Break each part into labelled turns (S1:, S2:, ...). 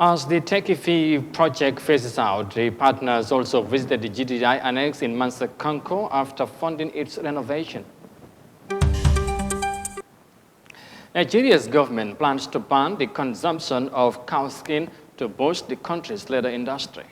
S1: As the Techifi project phases out, the partners also visited the GTI annex in Mansa-Kanko after funding its renovation. Nigeria's government plans to ban the consumption of cow skin to boost the country's leather industry.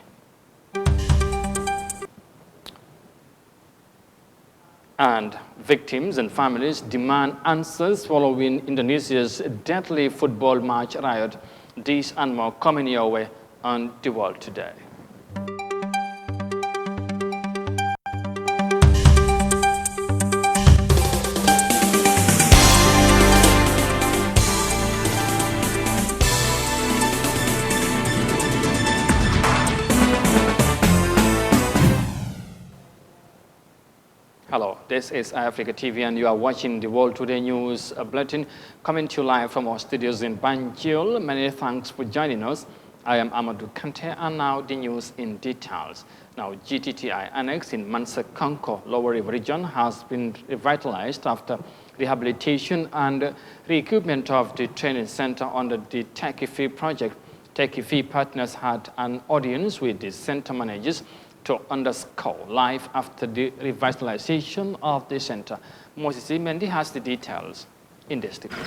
S1: And victims and families demand answers following Indonesia's deadly football match riot. These and more coming your way on The World Today. Hello, this is Eyeafrica TV and you are watching the World Today News Bulletin coming to you live from our studios in Banjul. Many thanks for joining us. I am Amadou Kante and now the news in details. Now, GTTI Annex in Mansa-Kanko, Lower River region has been revitalized after rehabilitation and re-equipment of the training center under the Techifi project. Techifi partners had an audience with the center managers to underscore life after the revitalization of the center. Moses Mendy has the details in this report.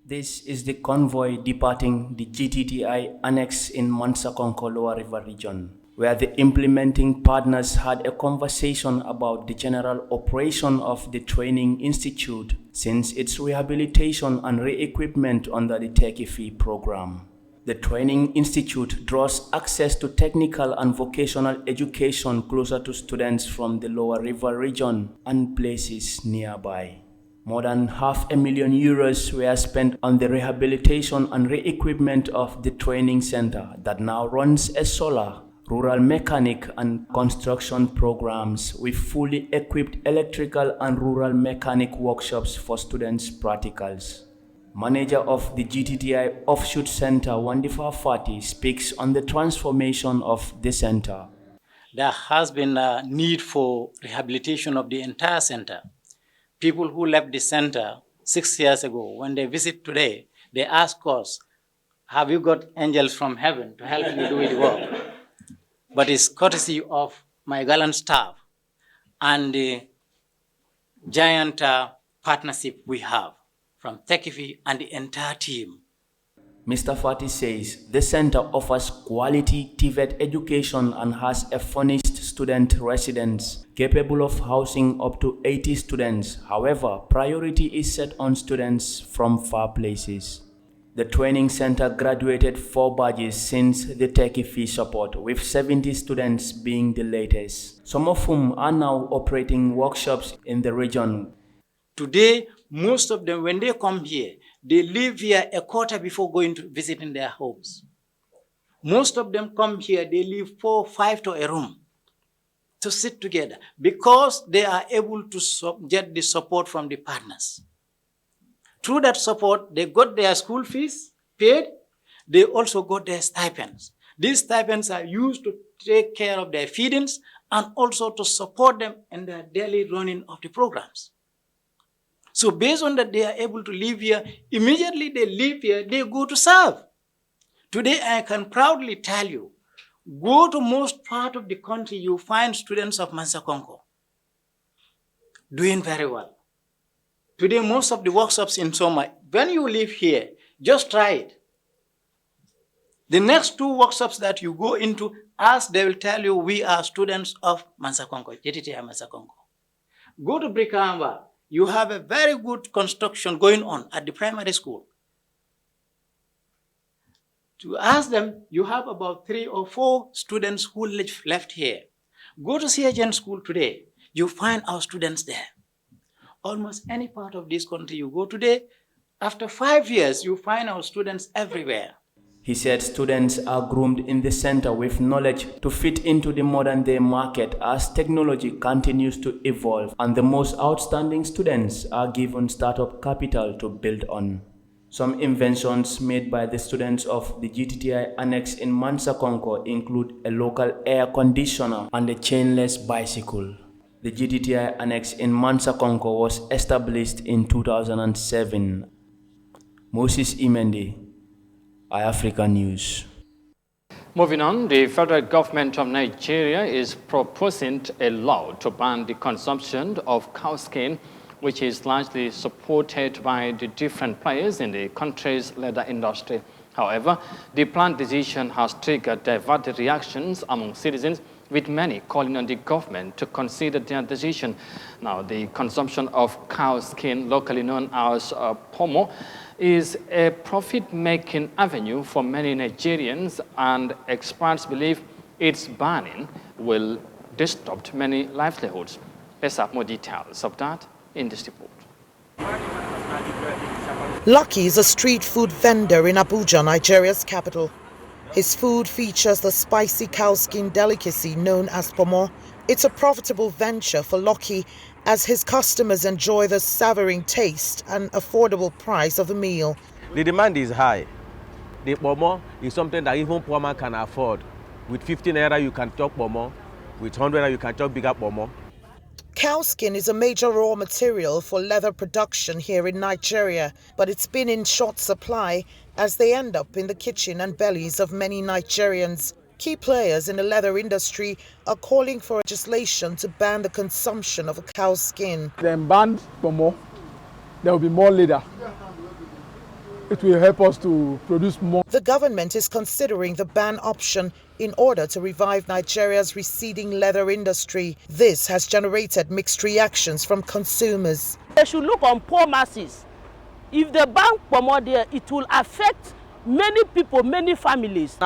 S2: This is the convoy departing the GTTI annex in Mansa-Kanko Lower River region, where the implementing partners had a conversation about the general operation of the training institute since its rehabilitation and re-equipment under the Techifi program. The Training Institute draws access to technical and vocational education closer to students from the Lower River region and places nearby. More than €500,000 were spent on the rehabilitation and re-equipment of the training center that now runs a solar, rural mechanic and construction programs with fully equipped electrical and rural mechanic workshops for students' practicals. Manager of the GTTI Offshoot Center, Wandifa Fati, speaks on the transformation of the center.
S3: There has been a need for rehabilitation of the entire center. People who left the center 6 years ago, when they visit today, they ask us, have you got angels from heaven to help you do the work? But it's courtesy of my gallant staff and the giant partnership we have from Techifi and the entire team.
S2: Mr. Fati says the center offers quality TVET education and has a furnished student residence capable of housing up to 80 students. However, priority is set on students from far places. The training center graduated 4 batches since the Techifi support, with 70 students being the latest, some of whom are now operating workshops in the region.
S3: Today, most of them, when they come here, they live here a quarter before going to visiting their homes. Most of them come here, they live 4 or 5 to a room to sit together because they are able to get the support from the partners. Through that support, they got their school fees paid. They also got their stipends. These stipends are used to take care of their feedings and also to support them in their daily running of the programs. So based on that, they are able to live here. Immediately they leave here, they go to serve. Today, I can proudly tell you, go to most part of the country, you find students of Mansa-Kanko doing very well. Today, most of the workshops in summer, when you live here, just try it. The next 2 workshops that you go into, as they will tell you, we are students of Mansa-Kanko, JTTI Mansa-Kanko. Go to Brikamba. You have a very good construction going on at the primary school. To ask them, you have about 3 or 4 students who left here. Go to CHN school today, you find our students there. Almost any part of this country you go today, after 5 years, you find our students everywhere.
S2: He said students are groomed in the center with knowledge to fit into the modern day market as technology continues to evolve, and the most outstanding students are given startup capital to build on. Some inventions made by the students of the GTTI annex in Mansa-Kanko include a local air conditioner and a chainless bicycle. The GTTI annex in Mansa-Kanko was established in 2007. Moses Imendi, Eyeafrica News.
S1: Moving on, the federal government of Nigeria is proposing a law to ban the consumption of cow skin, which is largely supported by the different players in the country's leather industry. However, the planned decision has triggered diverse reactions among citizens, with many calling on the government to consider their decision. Now, the consumption of cow skin, locally known as pomo, is a profit-making avenue for many Nigerians, and experts believe its banning will disrupt many livelihoods. Let's have more details of that in this report.
S4: Lucky is a street food vendor in Abuja, Nigeria's capital. His food features the spicy cow skin delicacy known as pomo. It's a profitable venture for Lucky as his customers enjoy the savoring taste and affordable price of the meal.
S5: The demand is high. The pomo is something that even poor man can afford. With 15 naira you can chop pomo. With 100 naira you can chop bigger pomo.
S4: Cow skin is a major raw material for leather production here in Nigeria, but it's been in short supply as they end up in the kitchen and bellies of many Nigerians. Key players in the leather industry are calling for legislation to ban the consumption of cow skin.
S6: Then ban pomo, there will be more leather. It will help us to produce more.
S4: The government is considering the ban option in order to revive Nigeria's receding leather industry. This has generated mixed reactions from consumers.
S7: They should look on poor masses. If they ban pomo there, it will affect many people, many families.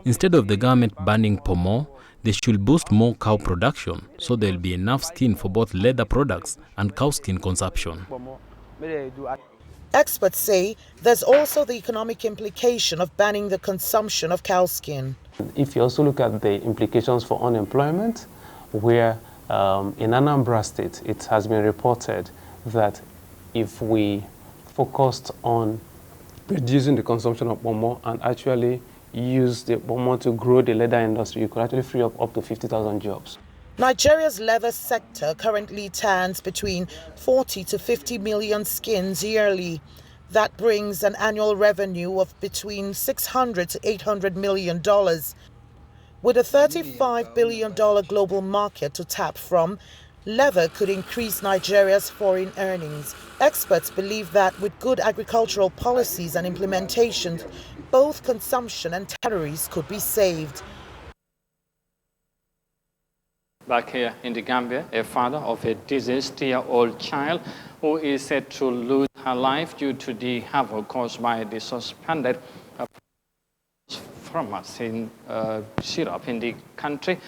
S8: Instead of the government banning pomo, they should boost more cow production so there will be enough skin for both leather products and cow skin consumption.
S4: Experts say there's also the economic implication of banning the consumption of cow skin.
S9: If you also look at the implications for unemployment, where in Anambra State, it has been reported that if we focused on reducing the consumption of pomo and actually use the pomo to grow the leather industry, you could actually free up to 50,000 jobs.
S4: Nigeria's leather sector currently tans between 40 to 50 million skins yearly. That brings an annual revenue of between $600 to $800 million. With a $35 billion global market to tap from, leather could increase Nigeria's foreign earnings. Experts believe that with good agricultural policies and implementation, both consumption and tanneries could be saved.
S1: Back here in the Gambia, a father of a deceased 3-year-old child who is said to lose her life due to the havoc caused by the suspended pharmacy syrup in the country,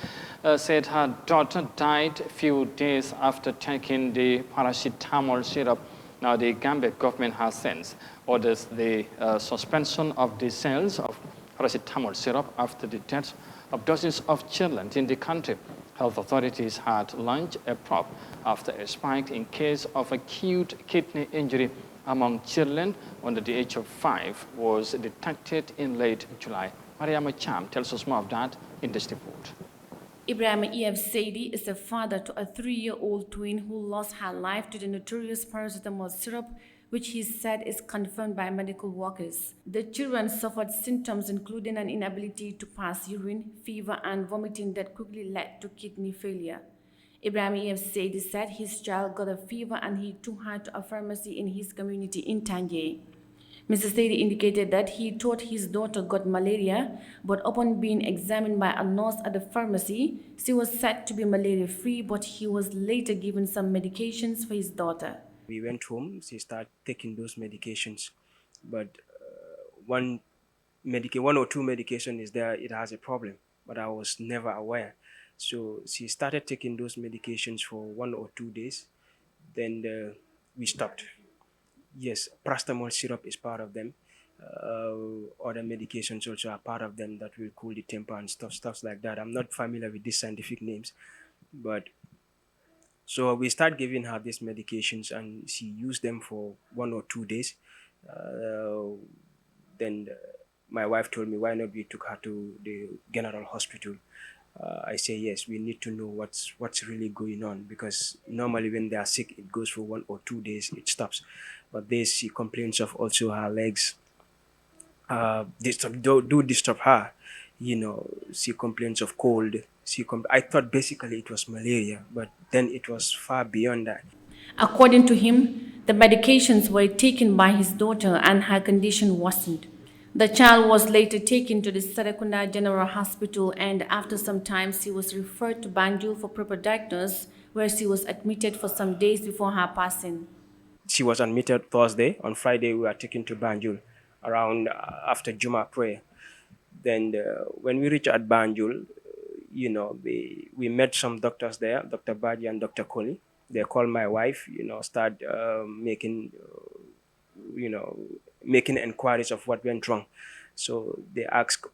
S1: said her daughter died a few days after taking the paracetamol syrup. Now, the Gambia government has since ordered the suspension of the sales of paracetamol syrup after the deaths of dozens of children in the country. Health authorities had launched a probe after a spike in case of acute kidney injury among children under the age of 5 was detected in late July. Mariama Cham tells us more of that in this report.
S10: Ibrahim Saidi is the father to a 3-year-old twin who lost her life to the notorious paracetamol syrup, which he said is confirmed by medical workers. The children suffered symptoms including an inability to pass urine, fever, and vomiting that quickly led to kidney failure. Ibrahim Saidi said his child got a fever and he took her to a pharmacy in his community in Tanje. Mr. Saidi indicated that he thought his daughter got malaria, but upon being examined by a nurse at the pharmacy, she was said to be malaria-free, but he was later given some medications for his daughter.
S11: We went home, she started taking those medications, but one or two medication is there, it has a problem, but I was never aware. So she started taking those medications for 1 or 2 days, then we stopped. Yes, paracetamol syrup is part of them. Other medications also are part of them that will cool the temper and stuff like that. I'm not familiar with these scientific names, but so we start giving her these medications and she used them for 1 or 2 days. Then my wife told me, why not we took her to the general hospital? I say, yes, we need to know what's really going on, because normally when they are sick, it goes for 1 or 2 days, it stops. But this, she complains of also her legs disturb her. You know, she complains of cold. I thought basically it was malaria, but then it was far beyond that.
S10: According to him, the medications were taken by his daughter and her condition worsened. The child was later taken to the Serekunda General Hospital, and after some time she was referred to Banjul for proper diagnosis, where she was admitted for some days before her passing.
S11: She was admitted Thursday. On Friday, we were taken to Banjul around after Juma prayer. Then when we reached at Banjul, you know, we met some doctors there, Dr. Baji and Dr. Koli. They called my wife, you know, start making inquiries of what went wrong. So they asked,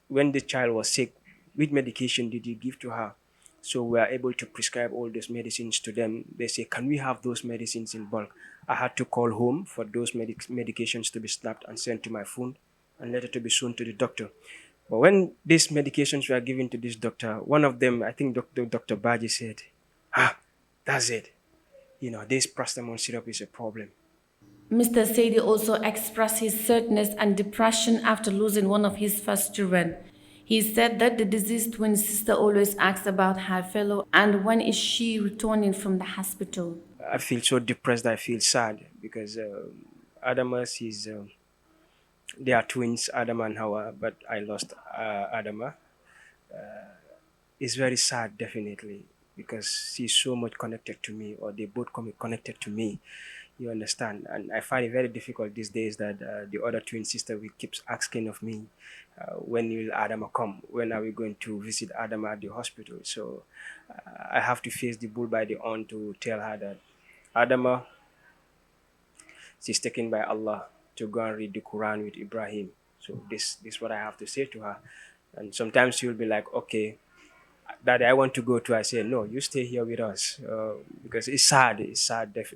S11: when the child was sick, which medication did you give to her? So we are able to prescribe all those medicines to them. They say, can we have those medicines in bulk? I had to call home for those medications to be snapped and sent to my phone and later to be shown to the doctor. But when these medications were given to this doctor, one of them, I think Dr. Baji said, that's it. You know, this paracetamol syrup is a problem.
S10: Mr. Saidi also expressed his sadness and depression after losing one of his first children. He said that the deceased twin sister always asks about her fellow and when is she returning from the hospital.
S11: I feel so depressed, I feel sad because Adama, they are twins, Adama and Hawa, but I lost Adama. It's very sad, definitely, because she's so much connected to me, or they both connected to me. You understand? And I find it very difficult these days that the other twin sister keeps asking of me, when will Adama come? When are we going to visit Adama at the hospital? So I have to face the bull by the horn to tell her that Adama, she's taken by Allah to go and read the Quran with Ibrahim. So this is what I have to say to her. And sometimes she'll be like, okay, Daddy, I want to go too. I say, no, you stay here with us. Because it's sad,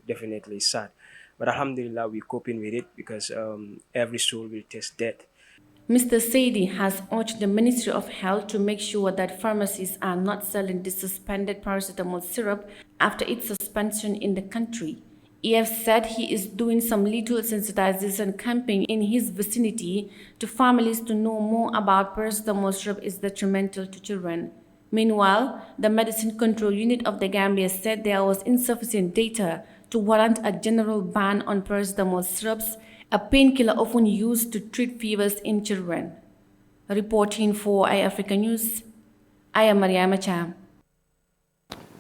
S11: definitely it's sad. But alhamdulillah, we're coping with it because every soul will taste death.
S10: Mr. Saidi has urged the Ministry of Health to make sure that pharmacies are not selling the suspended paracetamol syrup after its suspension in the country. EF said he is doing some little sensitization campaign in his vicinity to families to know more about paracetamol syrup is detrimental to children. Meanwhile, the Medicine Control Unit of the Gambia said there was insufficient data to warrant a general ban on paracetamol syrups, a painkiller often used to treat fevers in children. Reporting for Eyeafrica News, I am Mariama Cham.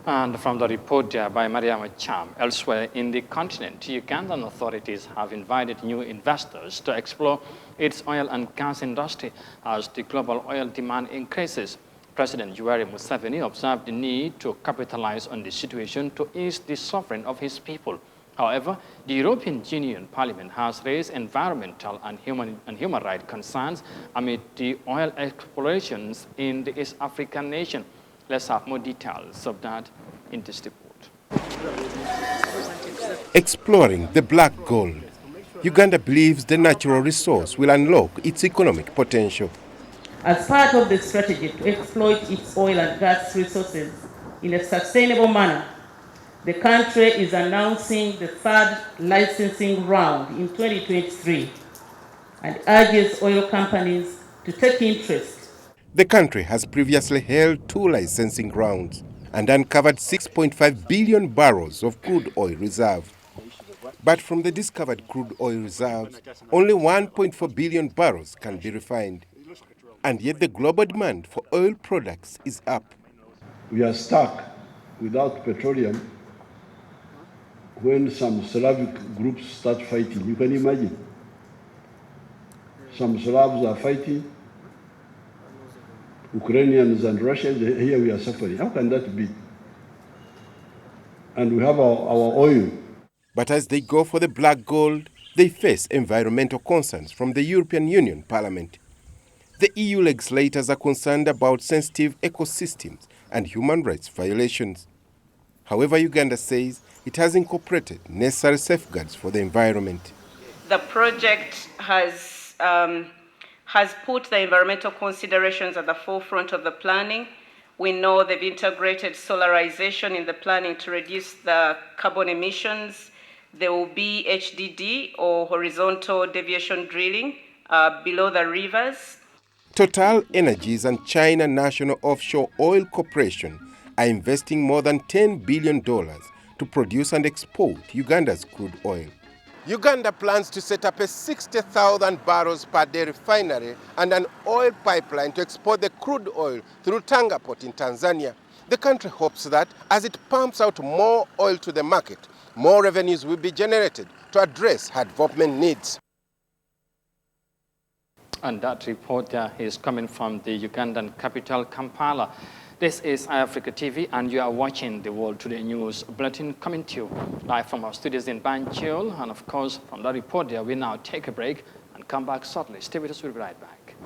S1: And from the report by Mariama Cham, elsewhere in the continent, Ugandan authorities have invited new investors to explore its oil and gas industry as the global oil demand increases. President Yoweri Museveni observed the need to capitalize on the situation to ease the suffering of his people. However, the European Union Parliament has raised environmental and human rights concerns amid the oil explorations in the East African nation. Let's have more details of that in this report.
S12: Exploring the black gold, Uganda believes the natural resource will unlock its economic potential.
S13: As part of the strategy to exploit its oil and gas resources in a sustainable manner, the country is announcing the third licensing round in 2023 and urges oil companies to take interest.
S12: The country has previously held 2 licensing rounds and uncovered 6.5 billion barrels of crude oil reserve. But from the discovered crude oil reserves, only 1.4 billion barrels can be refined. And yet the global demand for oil products is up.
S14: We are stuck without petroleum when some Slavic groups start fighting. You can imagine. Some Slavs are fighting, Ukrainians and Russians, here we are suffering. How can that be? And we have our oil.
S12: But as they go for the black gold, they face environmental concerns from the European Union Parliament. The EU legislators are concerned about sensitive ecosystems and human rights violations. However, Uganda says it has incorporated necessary safeguards for the environment.
S15: The project has put the environmental considerations at the forefront of the planning. We know they've integrated solarization in the planning to reduce the carbon emissions. There will be HDD or horizontal deviation drilling below the rivers.
S12: Total Energies and China National Offshore Oil Corporation are investing more than $10 billion to produce and export Uganda's crude oil. Uganda plans to set up a 60,000 barrels per day refinery and an oil pipeline to export the crude oil through Tanga Port in Tanzania. The country hopes that as it pumps out more oil to the market, more revenues will be generated to address her development needs.
S1: And that report there is coming from the Ugandan capital, Kampala. This is Eyeafrica TV, and you are watching the World Today News Bulletin coming to you live from our studios in Banjul. And of course, from that report there, we now take a break and come back shortly. Stay with us, we'll be right back.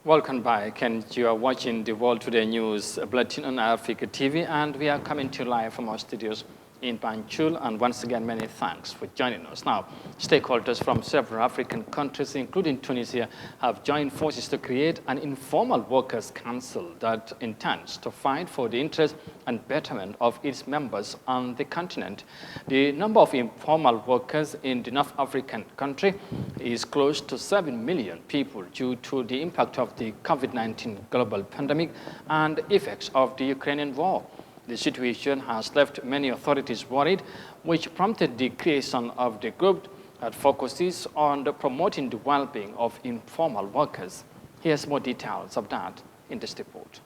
S1: Welcome back, and you are watching the World Today News Bulletin on Eyeafrica TV, and we are coming to you live from our studios in Banjul. And once again, many thanks for joining us. Now, stakeholders from several African countries, including Tunisia, have joined forces to create an informal workers' council that intends to fight for the interest and betterment of its members on the continent. The number of informal workers in the North African country is close to 7 million people due to the impact of the COVID-19 global pandemic and effects of the Ukrainian war. The situation has left many authorities worried, which prompted the creation of the group that focuses on promoting the well-being of informal workers. Here's more details of that in this report.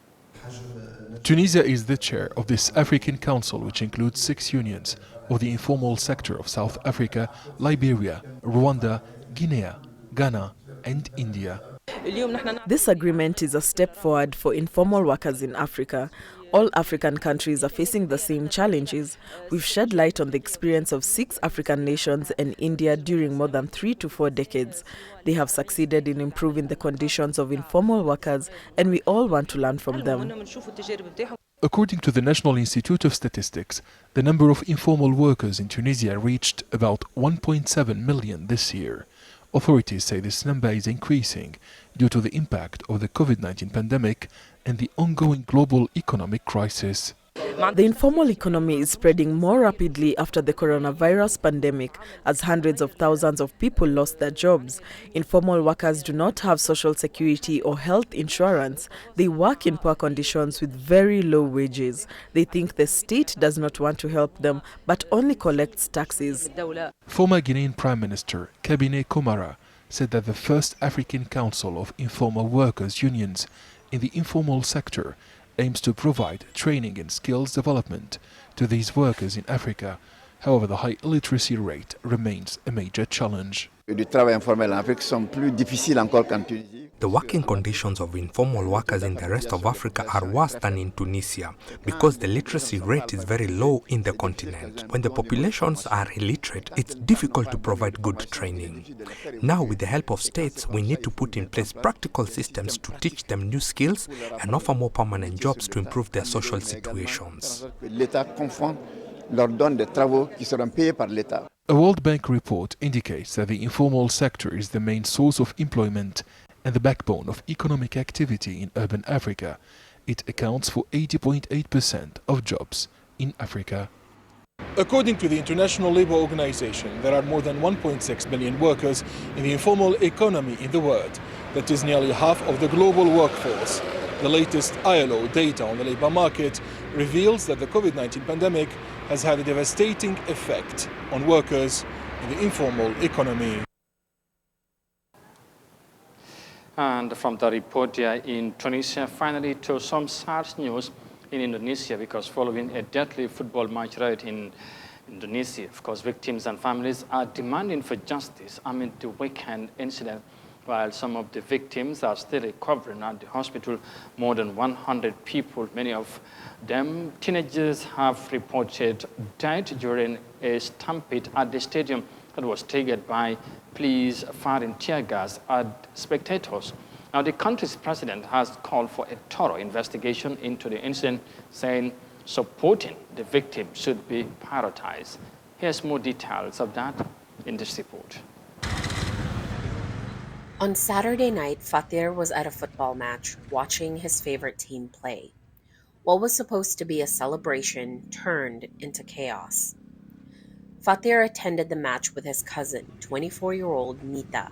S16: Tunisia is the chair of this African Council, which includes 6 unions of the informal sector of South Africa, Liberia, Rwanda, Guinea, Ghana, and India.
S17: This agreement is a step forward for informal workers in Africa. All African countries are facing the same challenges. We've shed light on the experience of 6 African nations and India during more than 3 to 4 decades. They have succeeded in improving the conditions of informal workers, and we all want to learn from them.
S16: According to the National Institute of Statistics, the number of informal workers in Tunisia reached about 1.7 million this year. Authorities say this number is increasing due to the impact of the COVID-19 pandemic and the ongoing global economic crisis.
S17: The informal economy is spreading more rapidly after the coronavirus pandemic, as hundreds of thousands of people lost their jobs. Informal workers do not have social security or health insurance. They work in poor conditions with very low wages. They think the state does not want to help them, but only collects taxes.
S16: Former Guinean Prime Minister Kabine Komara said that the first African Council of Informal Workers Unions in the informal sector aims to provide training and skills development to these workers in Africa. However, the high illiteracy rate remains a major challenge.
S18: The working conditions of informal workers in the rest of Africa are worse than in Tunisia because the literacy rate is very low in the continent. When the populations are illiterate, it's difficult to provide good training. Now, with the help of states, we need to put in place practical systems to teach them new skills and offer more permanent jobs to improve their social situations.
S16: A World Bank report indicates that the informal sector is the main source of employment and the backbone of economic activity in urban Africa. It accounts for 80.8% of jobs in Africa. According to the International Labour Organization, there are more than 1.6 million workers in the informal economy in the world. That is nearly half of the global workforce. The latest ILO data on the labour market reveals that the COVID-19 pandemic has had a devastating effect on workers in the informal economy.
S1: And from the report here in Tunisia, finally to some sad news in Indonesia, because following a deadly football match riot in Indonesia, of course, victims and families are demanding for justice amid the weekend incident. While some of the victims are still recovering at the hospital, more than 100 people, many of them teenagers, have reported died during a stampede at the stadium that was triggered by police firing tear gas at spectators. Now, the country's president has called for a thorough investigation into the incident, saying supporting the victim should be prioritized. Here's more details of that in this report.
S19: On Saturday night, Fatir was at a football match watching his favorite team play. What was supposed to be a celebration turned into chaos. Fatir attended the match with his cousin, 24-year-old Mita.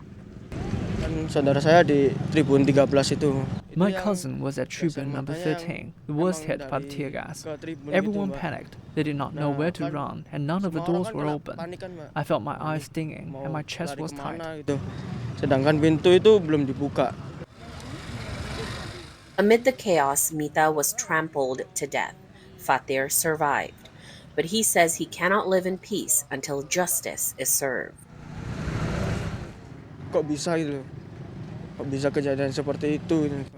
S20: My cousin was at tribune number 13, the worst hit by the tear gas. Everyone panicked. They did not know where to run, and none of the doors were open. I felt my eyes stinging, and my chest was tight.
S19: Amid the chaos, Mita was trampled to death. Fatir survived, but he says he cannot live in peace until justice is served.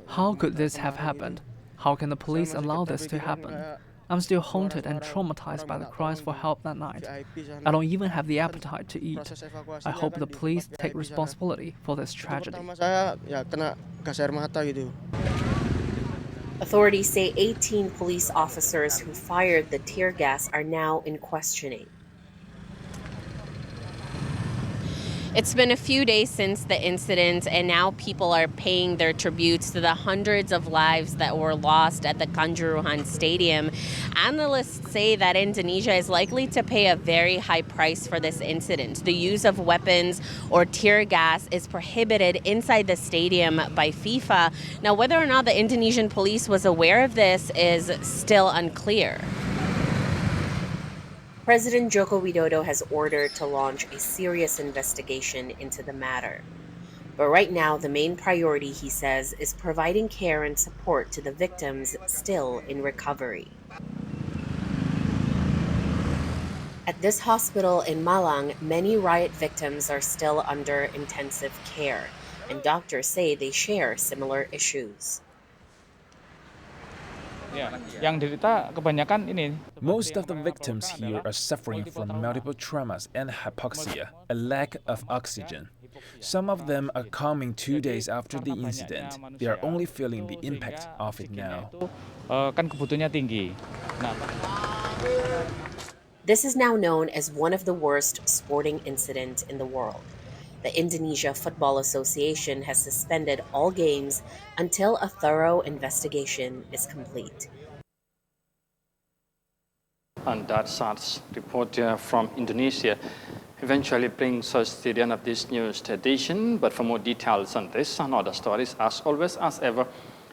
S20: How could this have happened? How can the police allow this to happen? I'm still haunted and traumatized by the cries for help that night. I don't even have the appetite to eat. I hope the police take responsibility for this tragedy.
S19: Authorities say 18 police officers who fired the tear gas are now in questioning.
S21: It's been a few days since the incident, and now people are paying their tributes to the hundreds of lives that were lost at the Kanjuruhan Stadium. Analysts say that Indonesia is likely to pay a very high price for this incident. The use of weapons or tear gas is prohibited inside the stadium by FIFA. Now, whether or not the Indonesian police was aware of this is still unclear.
S19: President Joko Widodo has ordered to launch a serious investigation into the matter. But right now, the main priority, he says, is providing care and support to the victims still in recovery. At this hospital in Malang, many riot victims are still under intensive care, and doctors say they share similar issues.
S22: Most of the victims here are suffering from multiple traumas and hypoxia, a lack of oxygen. Some of them are coming 2 days after the incident. They are only feeling the impact of it now.
S19: This is now known as one of the worst sporting incidents in the world. The Indonesia Football Association has suspended all games until a thorough investigation is complete.
S1: And that sad report from Indonesia eventually brings us to the end of this news edition. But for more details on this and other stories, as always, as ever,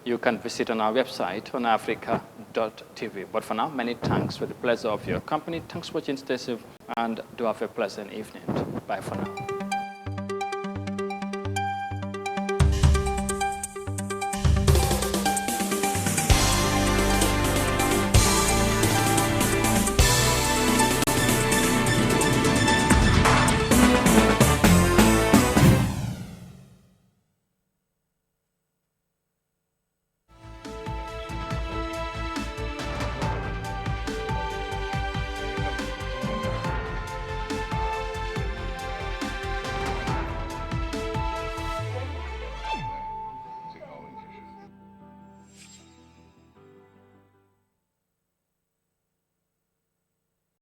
S1: you can visit on our website on Eyeafrica.tv. But for now, many thanks for the pleasure of your company. Thanks for watching, stay safe, and do have a pleasant evening. Bye for now.